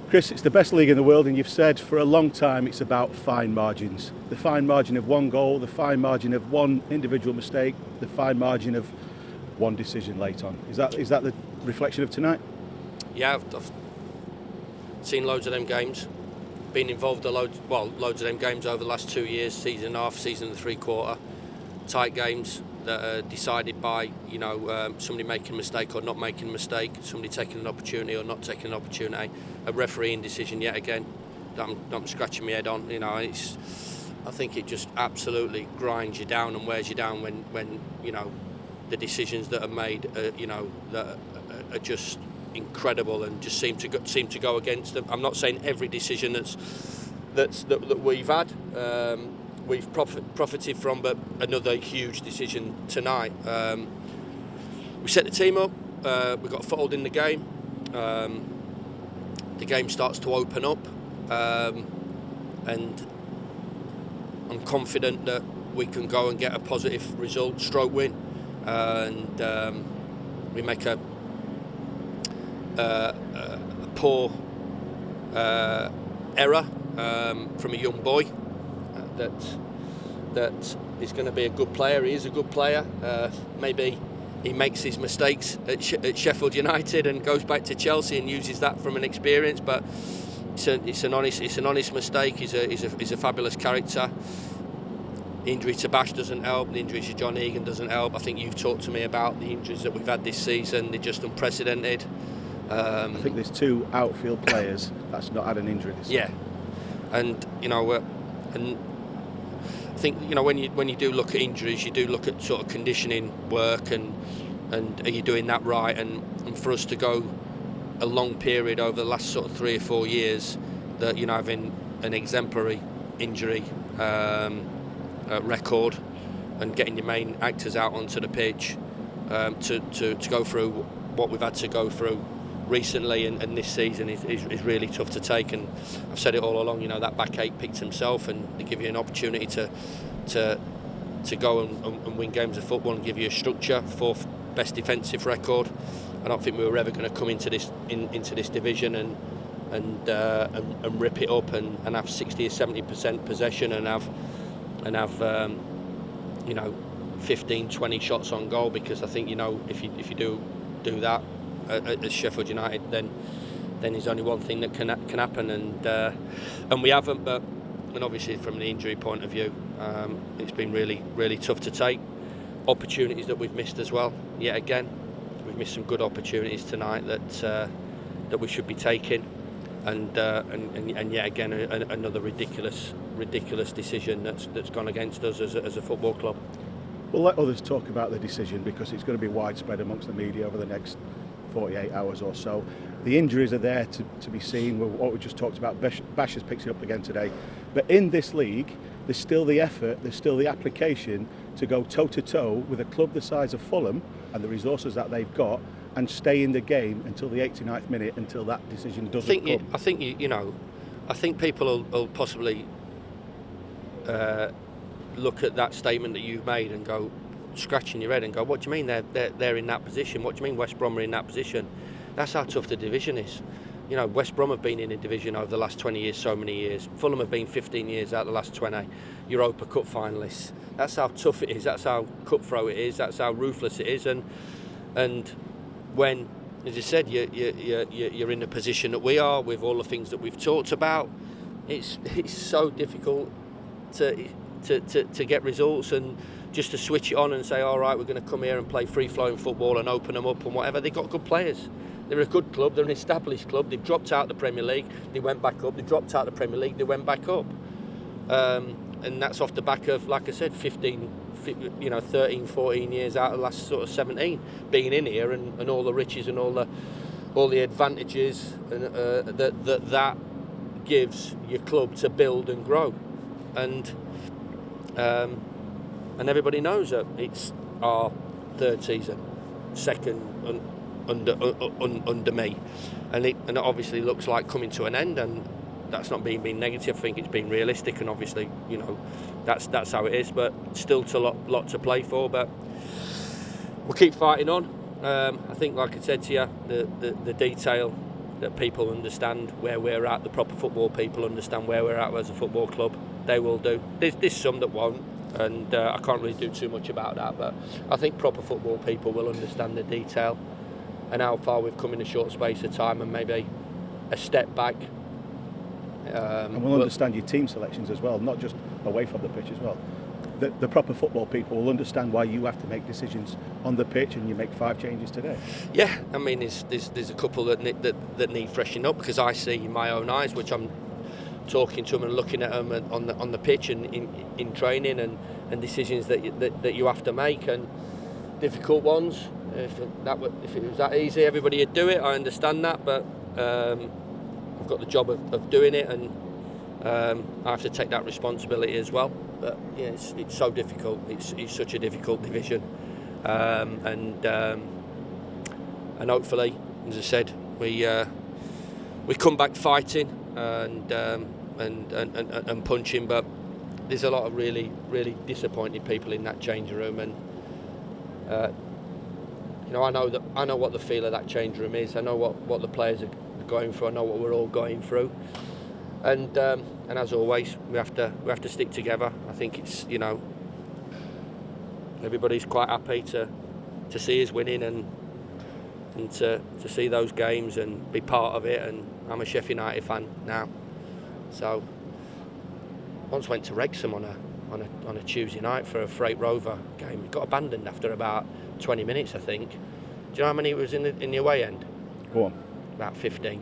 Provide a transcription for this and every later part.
Chris, it's the best league in the world, and you've said for a long time it's about fine margins. The fine margin of one goal, the fine margin of one individual mistake, the fine margin of one decision late on. Is that the reflection of tonight? Yeah, I've seen loads of them games, been involved in loads of them games over the last 2 years, season and a half, season and three-quarter, tight games that are decided by somebody making a mistake or not making a mistake, somebody taking an opportunity or not taking an opportunity, a refereeing decision yet again that I'm scratching my head on. I think it just absolutely grinds you down and wears you down when the decisions that are made that are just incredible and just seem to go against them. I'm not saying every decision that we've had we've profited from, but another huge decision tonight. We set the team up, we got a foothold in the game, the game starts to open up, and I'm confident that we can go and get a positive result, stroke win, and we make a poor error from a young boy that is going to be a good player. He is a good player. Maybe he makes his mistakes at Sheffield United and goes back to Chelsea and uses that from an experience. But it's an honest mistake. He's a fabulous character. The injury to Bash doesn't help. The injury to John Egan doesn't help. I think you've talked to me about the injuries that we've had this season. They're just unprecedented. I think there's 2 outfield players that's not had an injury this season. Yeah, and and I think when you do look at injuries, you do look at sort of conditioning work and are you doing that right? And for us to go a long period over the last sort of 3 or 4 years, that having an exemplary injury record and getting your main actors out onto the pitch to go through what we've had to go through recently and this season is really tough to take. And I've said it all along, that back eight picked himself, and they give you an opportunity to go and win games of football and give you a structure. 4th best defensive record. I don't think we were ever going to come into this division and rip it up and have 60 or 70% possession and have 15, 20 shots on goal, because I think if you do that at Sheffield United, then there's only one thing that can happen, and we haven't. But obviously from the injury point of view, it's been really, really tough to take. Opportunities that we've missed as well. Yet again, we've missed some good opportunities tonight that we should be taking, and yet again another ridiculous decision that's gone against us as a football club. We'll let others talk about the decision, because it's going to be widespread amongst the media over the next 48 hours or so. The injuries are there to be seen. What we just talked about, Bash has picked it up again today. But in this league, there's still the effort, there's still the application to go toe-to-toe with a club the size of Fulham and the resources that they've got, and stay in the game until the 89th minute, until that decision doesn't come. I think people will possibly look at that statement that you've made and go, scratching your head and go, what do you mean they're in that position? What do you mean West Brom are in that position? That's how tough the division is. West Brom have been in a division over the last 20 years, so many years. Fulham have been 15 years out of the last 20. Europa Cup finalists. That's how tough it is. That's how cutthroat it is. That's how ruthless it is. And when, as I said, you're in the position that we are, with all the things that we've talked about, it's so difficult to get results, and just to switch it on and say, all right, we're going to come here and play free-flowing football and open them up and whatever. They've got good players. They're a good club. They're an established club. They've dropped out of the Premier League. They went back up. They dropped out of the Premier League. They went back up. And that's off the back of, like I said, 13, 14 years out of the last sort of 17, being in here and all the riches and all the advantages that gives your club to build and grow. And everybody knows that it's our 3rd season, 2nd under me, and it obviously looks like coming to an end, and that's not being negative. I think it's been realistic, and obviously that's how it is, but still a lot to play for. But we'll keep fighting on. I think, like I said to you, the detail that people understand where we're at, the proper football people understand where we're at as a football club. They will do. There's some that won't, and I can't really do too much about that, but I think proper football people will understand the detail and how far we've come in a short space of time, and maybe a step back. And we'll understand your team selections as well, not just away from the pitch as well. The proper football people will understand why you have to make decisions on the pitch, and you make 5 changes today. Yeah, I mean, there's a couple that need freshening up, because I see in my own eyes, which I'm talking to them and looking at them on the pitch and in training, and decisions that you have to make, and difficult ones. If it was that easy, everybody would do it. I understand that, but I've got the job of doing it, and I have to take that responsibility as well. But yeah, it's so difficult. It's such a difficult division, and hopefully, as I said, we come back fighting and punching. But there's a lot of really disappointed people in that changing room, and I know what the feel of that changing room is. I know what the players are going through. I know what we're all going through. And as always, we have to stick together. I think it's, everybody's quite happy to see us winning and to see those games and be part of it. And I'm a Sheffield United fan now. So once went to Wrexham on a Tuesday night for a Freight Rover game. It got abandoned after about 20 minutes, I think. Do you know how many was in the away end? Go on. About 15.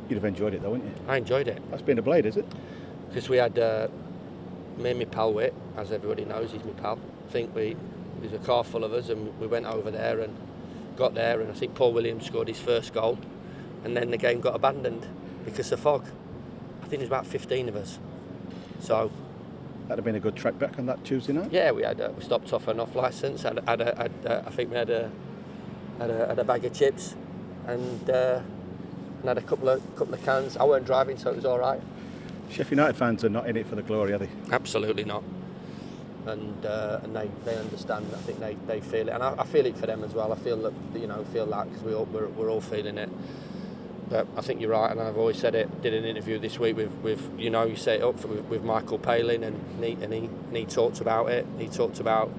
You'd have enjoyed it though, wouldn't you? I enjoyed it. That's been a blade, is it? Because we had me and my pal Whit, as everybody knows, he's my pal. I think there's a car full of us, and we went over there and got there, and I think Paul Williams scored his first goal, and then the game got abandoned because of fog. I think there's about 15 of us. So that'd have been a good trek back on that Tuesday night. Yeah, we stopped off an off licence. I think we had a bag of chips and had a couple of cans. I weren't driving, so it was all right. Sheffield United fans are not in it for the glory, are they? Absolutely not. And they understand. I think they feel it, and I feel it for them as well. I feel that because we're all feeling it. But I think you're right, and I've always said it. Did an interview this week with you set it up with Michael Palin, and he talked about it. He talked about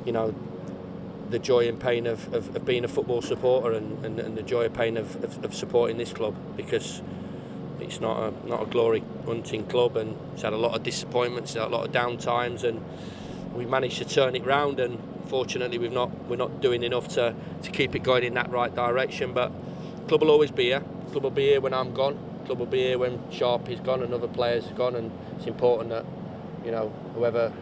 the joy and pain of being a football supporter, and the joy and pain of supporting this club, because it's not a glory hunting club, and it's had a lot of disappointments, a lot of down times, and we managed to turn it round. And fortunately, we're not doing enough to keep it going in that right direction. But club will always be here. Club will be here when I'm gone. Club will be here when Sharp is gone and other players are gone. And it's important that whoever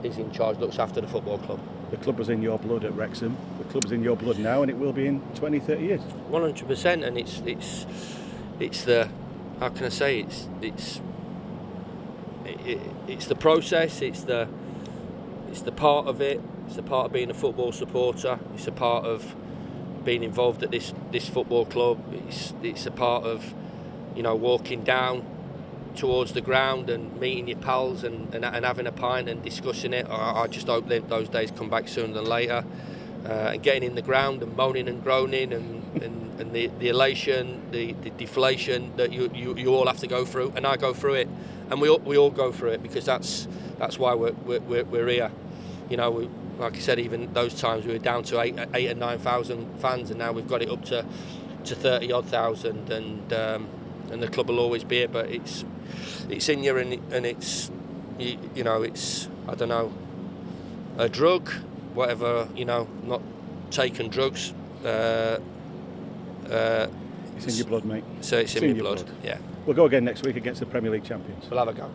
is in charge looks after the football club. The club was in your blood at Wrexham. The club's in your blood now, and it will be in 20, 30 years. 100%, and it's the, how can I say, it's the process. It's the part of it. It's the part of being a football supporter. It's a part of being involved at this football club. It's a part of walking down towards the ground and meeting your pals and having a pint and discussing it. I just hope that those days come back sooner than later, and getting in the ground and moaning and groaning and the elation, the deflation that you all have to go through, and I go through it, and we all go through it, because that's why we're here. Like I said, even those times we were down to 8,000 and 9,000 fans, and now we've got it up to 30 odd thousand, and the club will always be here. But it's in you, and it's it's, I don't know, a drug, whatever, not taking drugs. It's in your blood, mate. So it's in your blood. Yeah. We'll go again next week against the Premier League champions. We'll have a go.